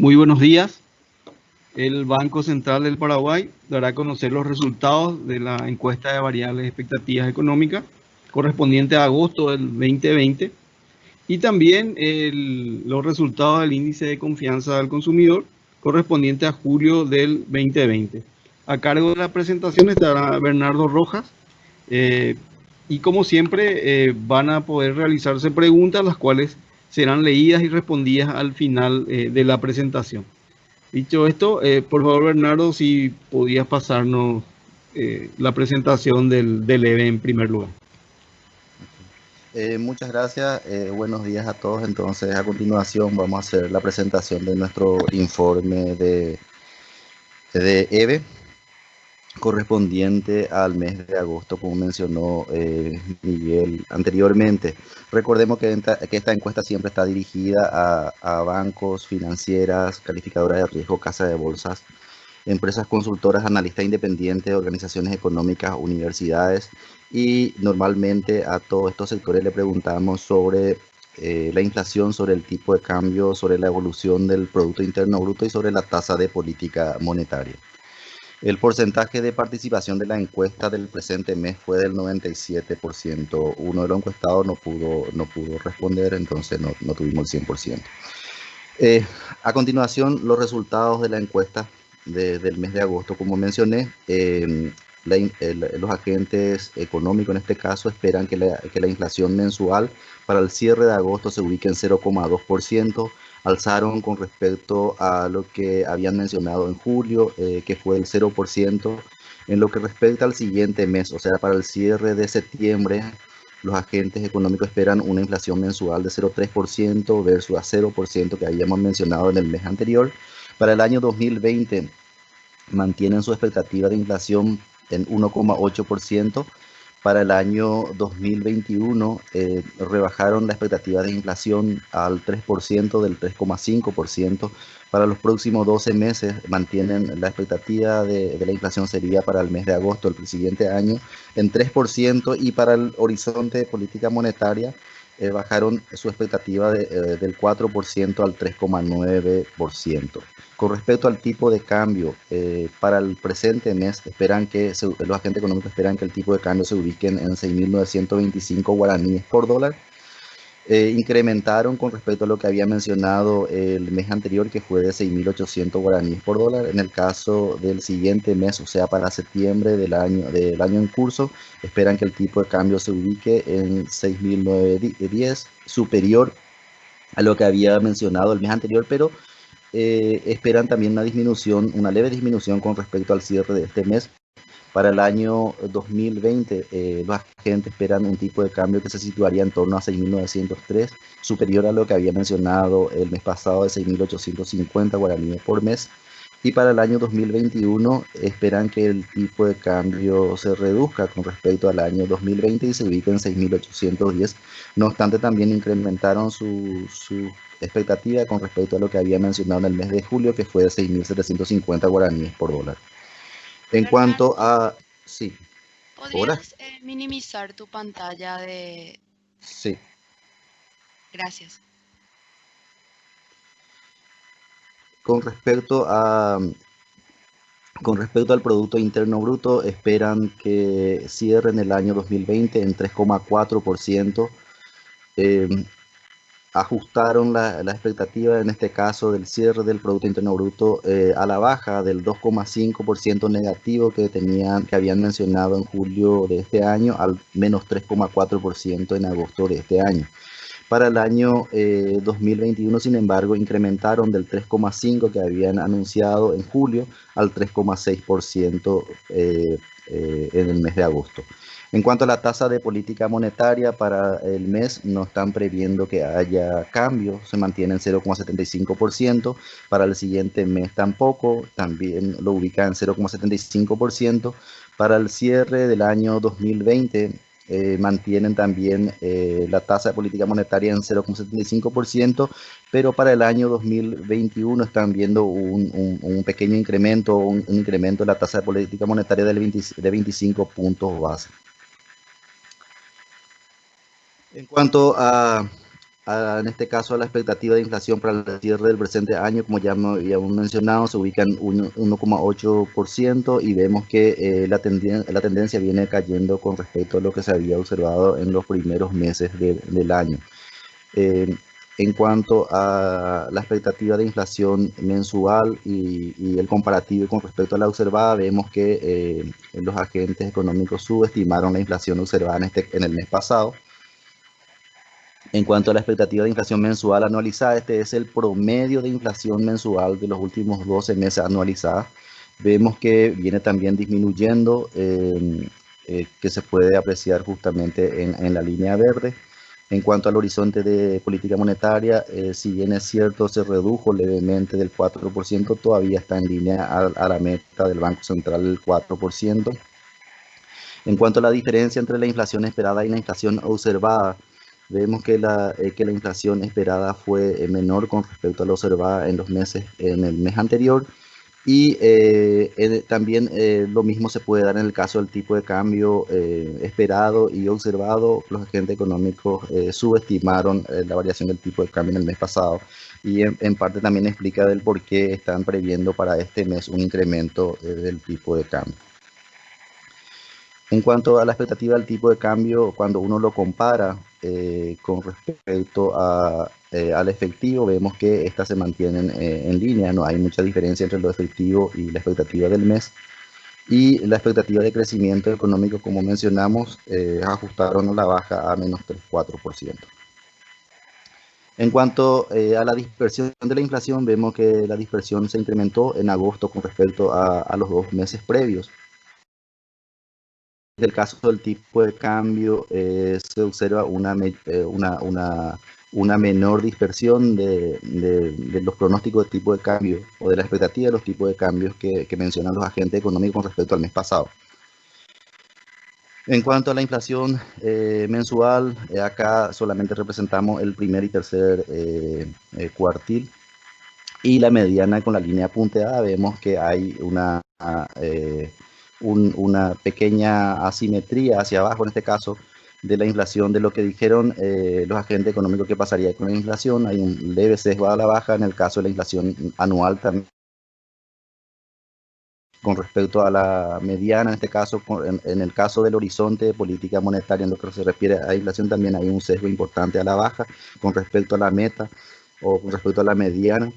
Muy buenos días. El Banco Central del Paraguay dará a conocer los resultados de la encuesta de variables expectativas económicas correspondiente a agosto del 2020 y también los resultados del índice de confianza del consumidor correspondiente a julio del 2020. A cargo de la presentación estará Bernardo Rojas y como siempre van a poder realizarse preguntas las cuales serán leídas y respondidas al final de la presentación. Dicho esto, por favor, Bernardo, si podías pasarnos la presentación del EVE en primer lugar. Muchas gracias, buenos días a todos. Entonces, a continuación vamos a hacer la presentación de nuestro informe de EVE correspondiente al mes de agosto, como mencionó Miguel anteriormente. Recordemos que esta encuesta siempre está dirigida a bancos, financieras, calificadoras de riesgo, casas de bolsas, empresas consultoras, analistas independientes, organizaciones económicas, universidades, y normalmente a todos estos sectores le preguntamos sobre la inflación, sobre el tipo de cambio, sobre la evolución del Producto Interno Bruto y sobre la tasa de política monetaria. El porcentaje de participación de la encuesta del presente mes fue del 97%. Uno de los encuestados no pudo responder, entonces no tuvimos el 100%. A continuación, los resultados de la encuesta del mes de agosto. Como mencioné, los agentes económicos en este caso esperan que la inflación mensual para el cierre de agosto se ubique en 0,2%. Alzaron con respecto a lo que habían mencionado en julio, que fue el 0%. En lo que respecta al siguiente mes, o sea, para el cierre de septiembre, los agentes económicos esperan una inflación mensual de 0,3% versus a 0% que habíamos mencionado en el mes anterior. Para el año 2020 mantienen su expectativa de inflación en 1,8%. Para el año 2021 rebajaron la expectativa de inflación al 3% del 3,5%. Para los próximos 12 meses mantienen la expectativa de la inflación sería para el mes de agosto del siguiente año en 3%, y para el horizonte de política monetaria bajaron su expectativa del 4% al 3,9%. Con respecto al tipo de cambio, para el presente mes los agentes económicos esperan que el tipo de cambio se ubique en 6.925 guaraníes por dólar. Incrementaron con respecto a lo que había mencionado el mes anterior, que fue de 6.800 guaraníes por dólar. En el caso del siguiente mes, o sea, para septiembre del año en curso, esperan que el tipo de cambio se ubique en 6.910, superior a lo que había mencionado el mes anterior, pero esperan también una leve disminución con respecto al cierre de este mes. Para el año 2020, los agentes esperan un tipo de cambio que se situaría en torno a 6.903, superior a lo que había mencionado el mes pasado de 6.850 guaraníes por mes. Y para el año 2021 esperan que el tipo de cambio se reduzca con respecto al año 2020 y se ubique en 6.810. No obstante, también incrementaron su expectativa con respecto a lo que había mencionado en el mes de julio, que fue de 6.750 guaraníes por dólar. En Bernardo, cuanto a... Sí, ¿hola? ¿podrías minimizar tu pantalla de... Sí. Gracias. Con respecto a... Con respecto al Producto Interno Bruto, esperan que cierren el año 2020 en 3,4%. Eh, Ajustaron la expectativa, en este caso, del cierre del Producto Interno Bruto a la baja del 2,5% negativo que habían mencionado en julio de este año, al menos 3,4% en agosto de este año. Para el año 2021, sin embargo, incrementaron del 3,5% que habían anunciado en julio al 3,6% en el mes de agosto. En cuanto a la tasa de política monetaria, para el mes no están previendo que haya cambio, se mantiene en 0,75%. Para el siguiente mes tampoco, también lo ubica en 0,75%. Para el cierre del año 2020, mantienen también la tasa de política monetaria en 0,75%, pero para el año 2021 están viendo un pequeño incremento, un incremento de la tasa de política monetaria de 25 puntos base. En cuanto a en este caso, a la expectativa de inflación para el cierre del presente año, como ya habíamos mencionado, se ubica en 1,8% y vemos que la tendencia viene cayendo con respecto a lo que se había observado en los primeros meses del año. En cuanto a la expectativa de inflación mensual y el comparativo con respecto a la observada, vemos que los agentes económicos subestimaron la inflación observada en el mes pasado. En cuanto a la expectativa de inflación mensual anualizada, este es el promedio de inflación mensual de los últimos 12 meses anualizada. Vemos que viene también disminuyendo, que se puede apreciar justamente en la línea verde. En cuanto al horizonte de política monetaria, si bien es cierto, se redujo levemente del 4%, todavía está en línea a la meta del Banco Central del 4%. En cuanto a la diferencia entre la inflación esperada y la inflación observada, vemos que la inflación esperada fue menor con respecto a la observada en el mes anterior. Y también lo mismo se puede dar en el caso del tipo de cambio esperado y observado. Los agentes económicos subestimaron la variación del tipo de cambio en el mes pasado y en parte también explica del por qué están previendo para este mes un incremento del tipo de cambio. En cuanto a la expectativa del tipo de cambio, cuando uno lo compara con respecto al efectivo, vemos que estas se mantienen en línea, no hay mucha diferencia entre lo efectivo y la expectativa del mes. Y la expectativa de crecimiento económico, como mencionamos, ajustaron a la baja a menos 3,4%. En cuanto a la dispersión de la inflación, vemos que la dispersión se incrementó en agosto con respecto a los 2 meses previos. En el caso del tipo de cambio, se observa una menor dispersión de los pronósticos de tipo de cambio o de la expectativa de los tipos de cambios que mencionan los agentes económicos con respecto al mes pasado. En cuanto a la inflación mensual, acá solamente representamos el primer y tercer cuartil. Y la mediana con la línea punteada, vemos que hay una pequeña asimetría hacia abajo, en este caso, de la inflación, de lo que dijeron los agentes económicos que pasaría con la inflación. Hay un leve sesgo a la baja en el caso de la inflación anual también. Con respecto a la mediana, en este caso, en el caso del horizonte de política monetaria, en lo que se refiere a inflación, también hay un sesgo importante a la baja con respecto a la meta o con respecto a la mediana.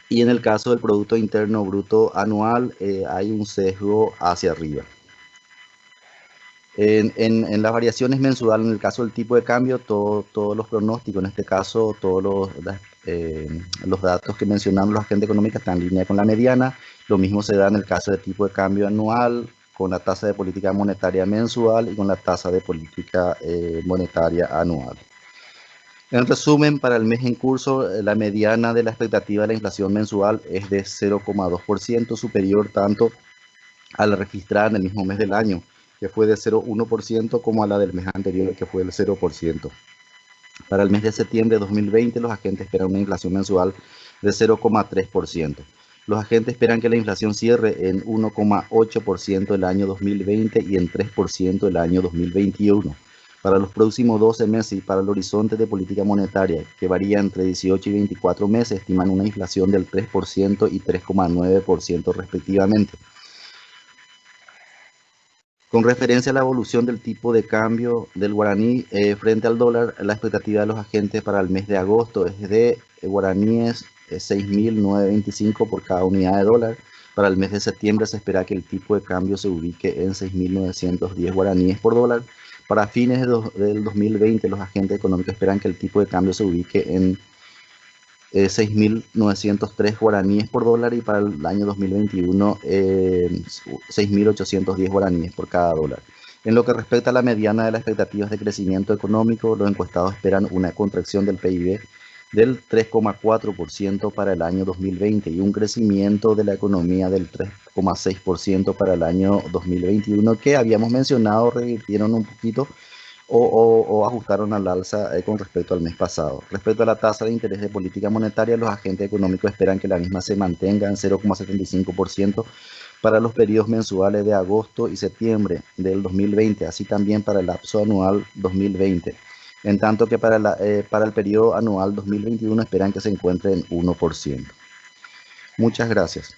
Y en el caso del Producto Interno Bruto anual, hay un sesgo hacia arriba. En las variaciones mensuales, en el caso del tipo de cambio, todos los pronósticos, en este caso, todos los datos que mencionamos los agentes económicos están en línea con la mediana. Lo mismo se da en el caso del tipo de cambio anual, con la tasa de política monetaria mensual y con la tasa de política monetaria anual. En resumen, para el mes en curso, la mediana de la expectativa de la inflación mensual es de 0,2%, superior tanto a la registrada en el mismo mes del año, que fue de 0,1%, como a la del mes anterior, que fue del 0%. Para el mes de septiembre de 2020, los agentes esperan una inflación mensual de 0,3%. Los agentes esperan que la inflación cierre en 1,8% el año 2020 y en 3% el año 2021. Para los próximos 12 meses y para el horizonte de política monetaria, que varía entre 18 y 24 meses, estiman una inflación del 3% y 3,9% respectivamente. Con referencia a la evolución del tipo de cambio del guaraní frente al dólar, la expectativa de los agentes para el mes de agosto es de guaraníes 6.925 por cada unidad de dólar. Para el mes de septiembre se espera que el tipo de cambio se ubique en 6.910 guaraníes por dólar. Para fines del 2020, los agentes económicos esperan que el tipo de cambio se ubique en 6.903 guaraníes por dólar y para el año 2021 6.810 guaraníes por cada dólar. En lo que respecta a la mediana de las expectativas de crecimiento económico, los encuestados esperan una contracción del PIB del 3,4% para el año 2020 y un crecimiento de la economía del 3,6% para el año 2021, que habíamos mencionado, revirtieron un poquito o ajustaron al alza con respecto al mes pasado. Respecto a la tasa de interés de política monetaria, los agentes económicos esperan que la misma se mantenga en 0,75% para los periodos mensuales de agosto y septiembre del 2020, así también para el lapso anual 2020. en tanto que para el periodo anual 2021 esperan que se encuentre en 1%. Muchas gracias.